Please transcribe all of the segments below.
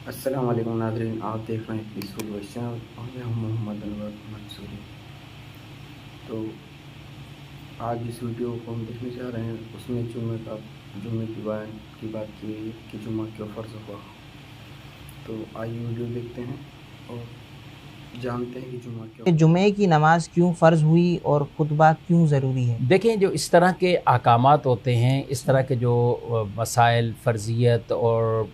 السلام علیکم ناظرین، آپ دیکھ رہے ہیں پیسفل وائس چینل اور میں ہوں محمد انور منصوری۔ تو آج اس ویڈیو کو ہم دیکھنے جا رہے ہیں، اس میں جمعے کی بیان کی بات کی گئی ہے کہ جمعہ کیوں فرض ہوا۔ تو آئیے ویڈیو دیکھتے ہیں اور جانتے ہیں کہ جمعہ کیوں فرض ہوا۔ جمعے کی نماز کیوں فرض ہوئی اور خطبہ کیوں ضروری ہے؟ دیکھیں، جو اس طرح کے احکامات ہوتے ہیں، اس طرح کے جو مسائل فرضیت اور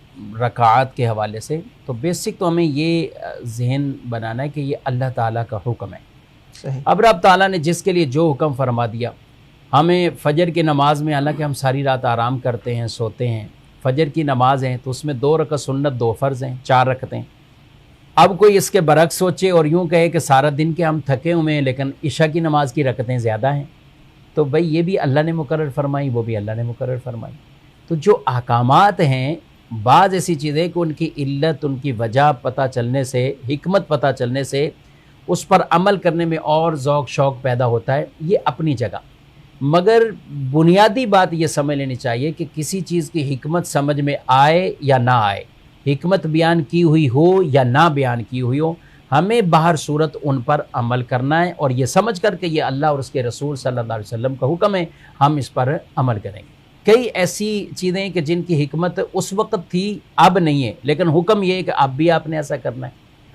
رکعات کے حوالے سے، تو بیسک تو ہمیں یہ ذہن بنانا ہے کہ یہ اللہ تعالیٰ کا حکم ہے۔ صحیح۔ اب رب تعالیٰ نے جس کے لیے جو حکم فرما دیا، ہمیں فجر کی نماز میں، حالانکہ ہم ساری رات آرام کرتے ہیں، سوتے ہیں، فجر کی نماز ہیں تو اس میں 2 رکعت سنت، 2 فرض ہیں، 4 رکعتیں۔ اب کوئی اس کے برعکس سوچے اور یوں کہے کہ سارا دن کے ہم تھکے ہوئے ہیں لیکن عشاء کی نماز کی رکعتیں زیادہ ہیں، تو بھئی یہ بھی اللہ نے مقرر فرمائی، وہ بھی اللہ نے مقرر فرمائی۔ تو جو احکامات ہیں، بعض ایسی چیزیں کہ ان کی علت، ان کی وجہ پتہ چلنے سے، حکمت پتہ چلنے سے اس پر عمل کرنے میں اور ذوق شوق پیدا ہوتا ہے، یہ اپنی جگہ۔ مگر بنیادی بات یہ سمجھ لینی چاہیے کہ کسی چیز کی حکمت سمجھ میں آئے یا نہ آئے، حکمت بیان کی ہوئی ہو یا نہ بیان کی ہوئی ہو، ہمیں باہر صورت ان پر عمل کرنا ہے، اور یہ سمجھ کر کہ یہ اللہ اور اس کے رسول صلی اللہ علیہ وسلم کا حکم ہے، ہم اس پر عمل کریں گے۔ کئی ایسی چیزیں کہ جن کی حکمت اس وقت تھی، اب نہیں ہے، لیکن حکم یہ ہے کہ اب بھی آپ نے ایسا کرنا ہے۔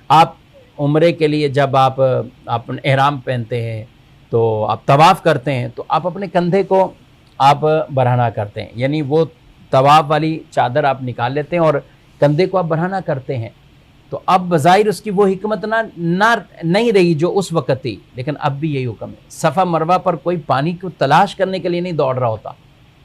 آپ عمرے کے لیے جب آپ احرام پہنتے ہیں تو آپ طواف کرتے ہیں تو آپ اپنے کندھے کو آپ برہنہ کرتے ہیں، یعنی وہ طواف والی چادر آپ نکال لیتے ہیں اور کندھے کو آپ برہنہ کرتے ہیں۔ تو اب بظاہر اس کی وہ حکمت نہیں رہی جو اس وقت تھی، لیکن اب بھی یہی حکم ہے۔ صفا مروہ پر کوئی پانی کو تلاش کرنے کے لیے نہیں دوڑ رہا ہوتا،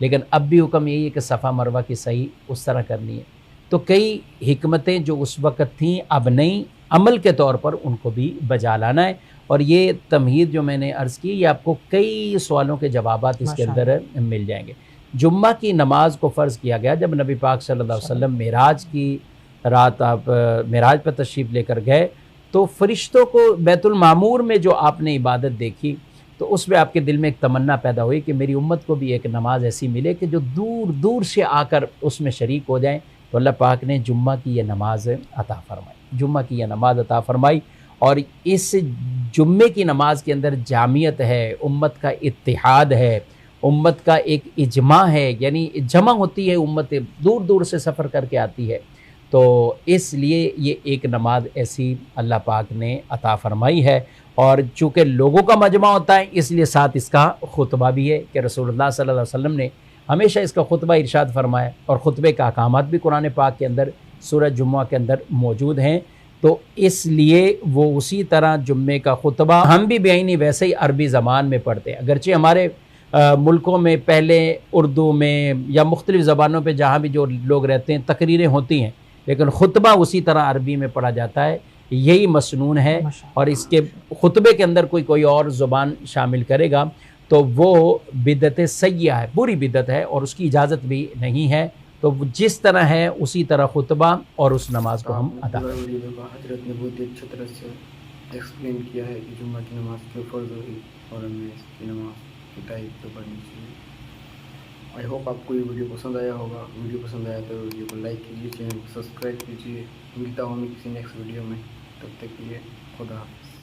لیکن اب بھی حکم یہی ہے کہ صفا مروہ کی صحیح اس طرح کرنی ہے۔ تو کئی حکمتیں جو اس وقت تھیں اب نہیں، عمل کے طور پر ان کو بھی بجا لانا ہے۔ اور یہ تمہید جو میں نے عرض کی، یہ آپ کو کئی سوالوں کے جوابات اس کے اندر مل جائیں گے۔ جمعہ کی نماز کو فرض کیا گیا جب نبی پاک صلی اللہ علیہ وسلم معراج کی رات آپ معراج پر تشریف لے کر گئے، تو فرشتوں کو بیت المعمور میں جو آپ نے عبادت دیکھی تو اس میں آپ کے دل میں ایک تمنا پیدا ہوئی کہ میری امت کو بھی ایک نماز ایسی ملے کہ جو دور دور سے آ کر اس میں شریک ہو جائیں۔ تو اللہ پاک نے جمعہ کی یہ نماز عطا فرمائی، جمعہ کی یہ نماز عطا فرمائی، اور اس جمعے کی نماز کے اندر جامعت ہے، امت کا اتحاد ہے، امت کا ایک اجماع ہے، یعنی جمع ہوتی ہے امت، دور دور سے سفر کر کے آتی ہے۔ تو اس لیے یہ ایک نماز ایسی اللہ پاک نے عطا فرمائی ہے، اور چونکہ لوگوں کا مجمع ہوتا ہے اس لیے ساتھ اس کا خطبہ بھی ہے کہ رسول اللہ صلی اللہ علیہ وسلم نے ہمیشہ اس کا خطبہ ارشاد فرمایا، اور خطبے کا احکامات بھی قرآن پاک کے اندر سورہ جمعہ کے اندر موجود ہیں۔ تو اس لیے وہ اسی طرح جمعے کا خطبہ ہم بھی بعینی ویسے ہی عربی زبان میں پڑھتے ہیں، اگرچہ ہمارے ملکوں میں پہلے اردو میں یا مختلف زبانوں پہ جہاں بھی جو لوگ رہتے ہیں تقریریں ہوتی ہیں، لیکن خطبہ اسی طرح عربی میں پڑھا جاتا ہے۔ یہی مسنون ہے، اور اس کے خطبے کے اندر کوئی اور زبان شامل کرے گا تو وہ بدعت سیئہ ہے، بری بدعت ہے، اور اس کی اجازت بھی نہیں ہے۔ تو جس طرح ہے اسی طرح خطبہ اور اس نماز کو ہم ادا پورا کریں۔ ویڈیو کا حضرت نے بہت ہی اچھی طرح سے ایکسپلین کیا ہے کہ جمعہ کی نماز کیوں فرض ہوئی اور ہمیں اس کی نماز کی ٹائپ کیوں پڑھنی چاہیے۔ آئی ہوپ آپ کو یہ ویڈیو پسند آیا ہوگا۔ ویڈیو پسند آیا تو ویڈیو کو لائک کیجیے، چینل کو سبسکرائب کیجیے۔ ملتا ہوں میں کسی نیکسٹ ویڈیو میں، تب تک کے لیے خدا حافظ۔